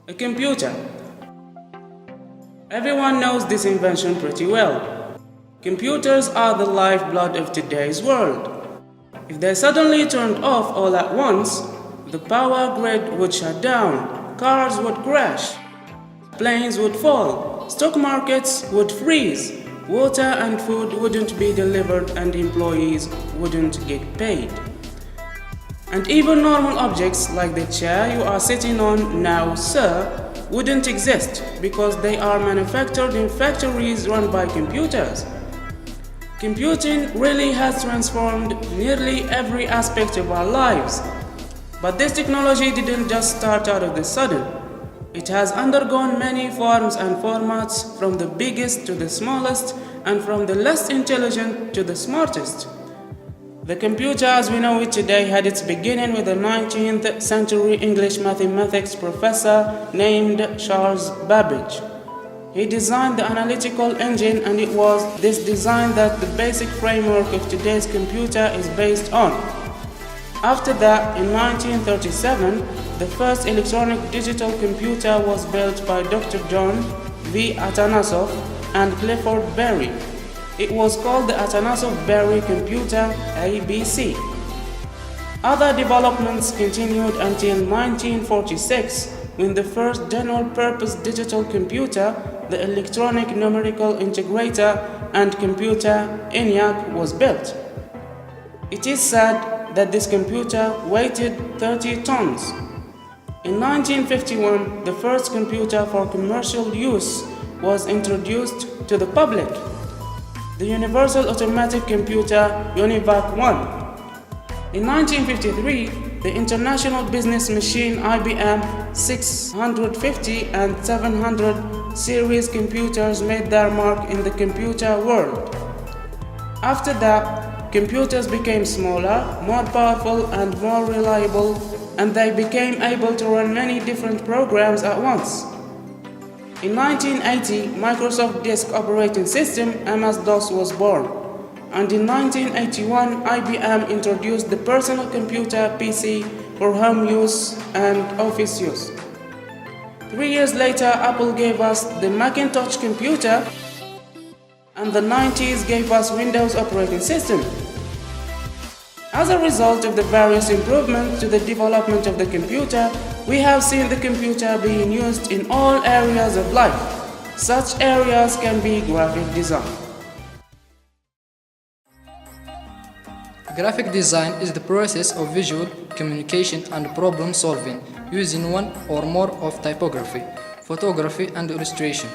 A computer. Everyone knows this invention pretty well. Computers are the lifeblood of today's world. If they suddenly turned off all at once, the power grid would shut down, cars would crash, planes would fall, stock markets would freeze, water and food wouldn't be delivered, and employees wouldn't get paid. And even normal objects like the chair you are sitting on now, sir, wouldn't exist because they are manufactured in factories run by computers. Computing really has transformed nearly every aspect of our lives. But this technology didn't just start out of the sudden. It has undergone many forms and formats, from the biggest to the smallest, and from the less intelligent to the smartest. The computer as we know it today had its beginning with a 19th century English mathematics professor named Charles Babbage. He designed the analytical engine, and it was this design that the basic framework of today's computer is based on. After that, in 1937, the first electronic digital computer was built by Dr. John V. Atanasoff and Clifford Berry. It was called the Atanasoff-Berry computer, ABC. Other developments continued until 1946, when the first general-purpose digital computer, the Electronic Numerical Integrator and Computer ENIAC, was built. It is said that this computer weighed 30 tons. In 1951, the first computer for commercial use was introduced to the public, the Universal Automatic Computer UNIVAC 1. In 1953, the international business machine IBM 650 and 700 series computers made their mark in the computer world. After that, computers became smaller, more powerful, and more reliable, and they became able to run many different programs at once. In 1980, Microsoft Disk Operating System MS-DOS was born, and in 1981, IBM introduced the personal computer PC for home use and office use. 3 years later, Apple gave us the Macintosh computer, and the 90s gave us Windows operating system. As a result of the various improvements to the development of the computer, we have seen the computer being used in all areas of life. Such areas can be graphic design. Graphic design is the process of visual communication and problem solving using one or more of typography, photography, and illustration.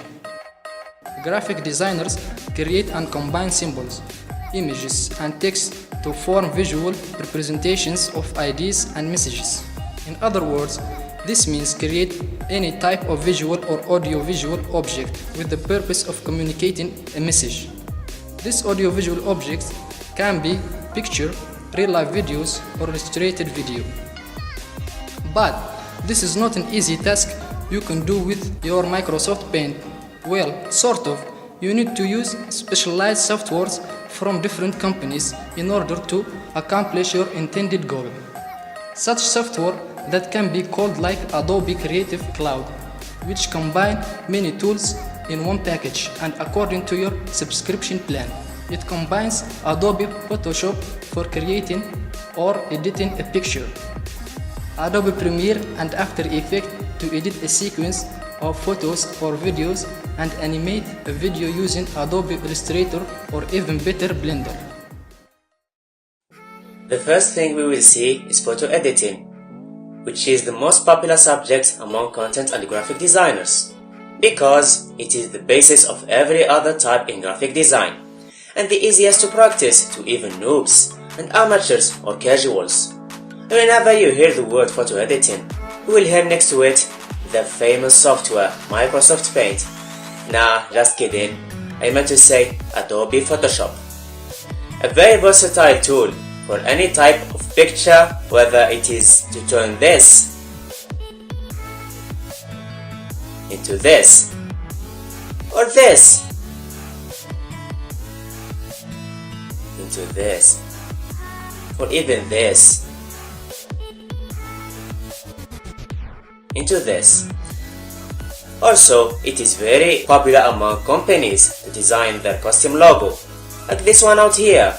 Graphic designers create and combine symbols, images, and text to form visual representations of ideas and messages. In other words, this means create any type of visual or audio-visual object with the purpose of communicating a message. This audio-visual object can be picture, real-life videos, or illustrated video. But this is not an easy task you can do with your Microsoft Paint. Well, sort of. You need to use specialized softwares from different companies in order to accomplish your intended goal. Such software that can be called like Adobe Creative Cloud, which combine many tools in one package, and according to your subscription plan. It combines Adobe Photoshop for creating or editing a picture, Adobe Premiere and After Effects to edit a sequence of photos or videos, and animate a video using Adobe Illustrator or even better Blender. The first thing we will see is photo editing, which is the most popular subject among content and graphic designers, because it is the basis of every other type in graphic design, and the easiest to practice to even noobs and amateurs or casuals. Whenever you hear the word photo editing, you will hear next to it the famous software Microsoft Paint. Nah, just kidding, I meant to say Adobe Photoshop. A very versatile tool for any type of picture, whether it is to turn this into this, or this into this, or even this into this. Also, it is very popular among companies to design their custom logo, like this one out here.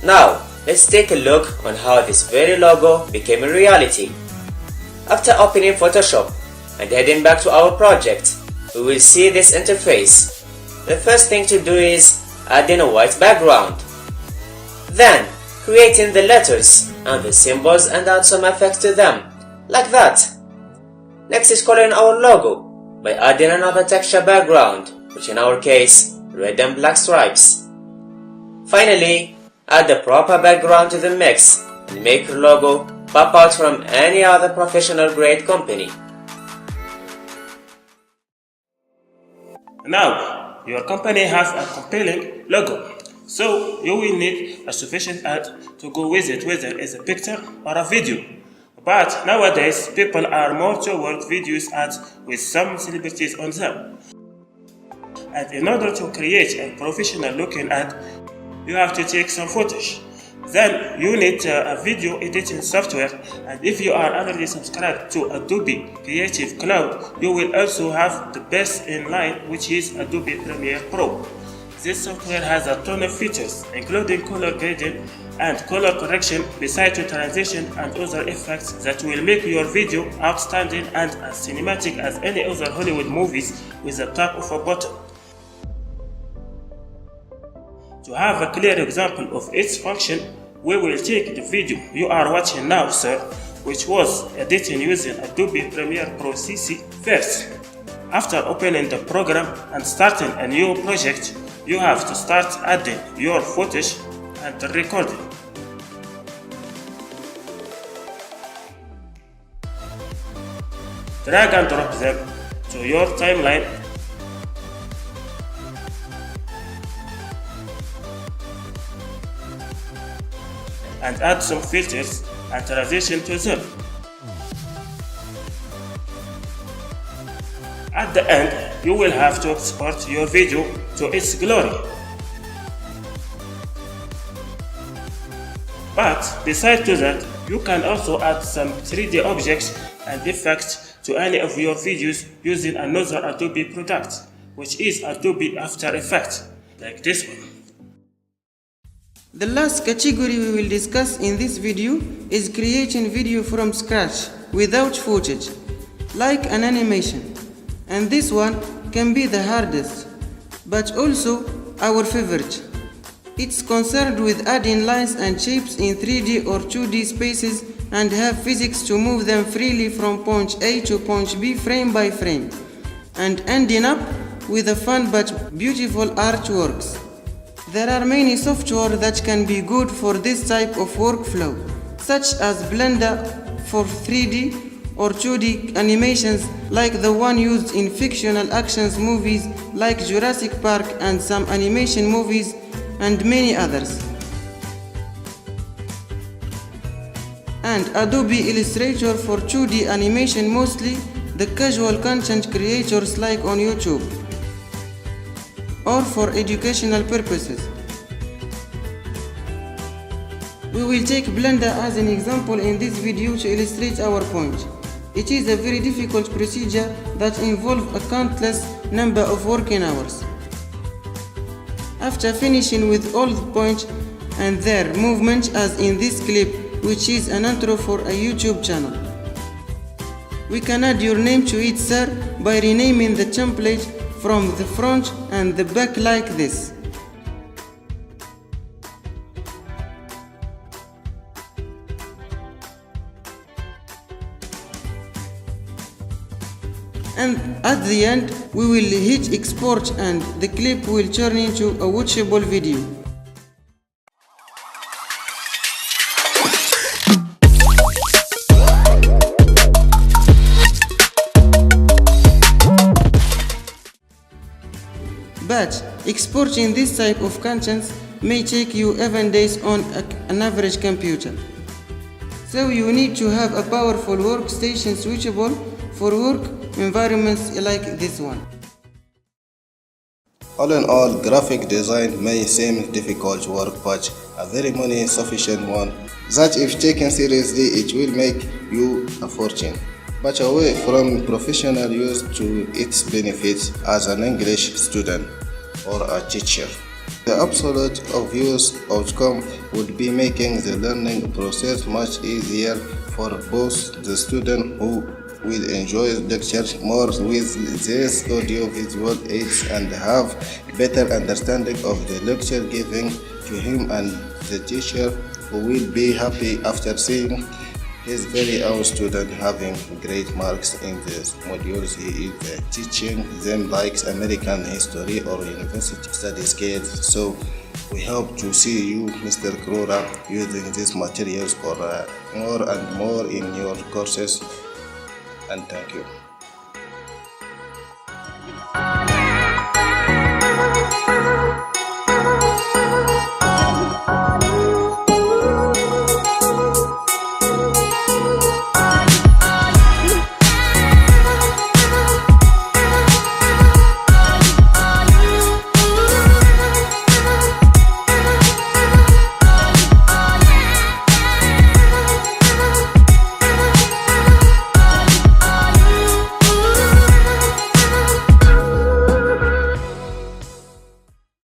Now, let's take a look on how this very logo became a reality. After opening Photoshop and heading back to our project, we will see this interface. The first thing to do is adding a white background. Then, creating the letters and the symbols and add some effects to them, like that. Next is coloring our logo by adding another texture background, which in our case, red and black stripes. Finally, add the proper background to the mix and make your logo pop out from any other professional grade company. Now, your company has a compelling logo, so you will need a sufficient ad to go with it, whether it's a picture or a video. But nowadays, people are more toward videos ads with some celebrities on them. And in order to create a professional looking ad, you have to take some footage. Then you need a video editing software, and if you are already subscribed to Adobe Creative Cloud, you will also have the best in line, which is Adobe Premiere Pro. This software has a ton of features, including color grading and color correction, besides to transition and other effects that will make your video outstanding and as cinematic as any other Hollywood movies with the tap of a button. To have a clear example of its function, we will take the video you are watching now, sir, which was edited using Adobe Premiere Pro CC first. After opening the program and starting a new project, you have to start adding your footage and recording. Drag and drop them to your timeline and add some filters and transition to them. At the end, you will have to export your video to its glory. But besides to that, you can also add some 3D objects and effects to any of your videos using another Adobe product, which is Adobe After Effects, like this one. The last category we will discuss in this video is creating video from scratch without footage, like an animation. And this one can be the hardest, but also our favorite. It's concerned with adding lines and shapes in 3D or 2D spaces and have physics to move them freely from point A to point B frame by frame, and ending up with a fun but beautiful artworks. There are many software that can be good for this type of workflow, such as Blender for 3D or 2D animations like the one used in fictional actions movies like Jurassic Park and some animation movies and many others. And Adobe Illustrator for 2D animation, mostly the casual content creators like on YouTube, or for educational purposes. We will take Blender as an example in this video to illustrate our point. It is a very difficult procedure that involves a countless number of working hours. After finishing with all the points and their movement, as in this clip, which is an intro for a YouTube channel, we can add your name to it, sir, by renaming the template from the front and the back like this. And at the end, we will hit export and the clip will turn into a watchable video. But exporting this type of contents may take you even days on an average computer. So you need to have a powerful workstation suitable for work environments like this one. All in all, graphic design may seem difficult work, but a very money sufficient one that if taken seriously it will make you a fortune. much away from professional use to its benefits as an English student or a teacher. The absolute obvious outcome would be making the learning process much easier for both the student who will enjoy lectures more with these audio-visual aids and have better understanding of the lecture given to him, and the teacher who will be happy after seeing his very own student having great marks in the modules he is teaching them, like American history or university studies kids. So we hope to see you, Mr. Kroura, using these materials for more and more in your courses, and thank you.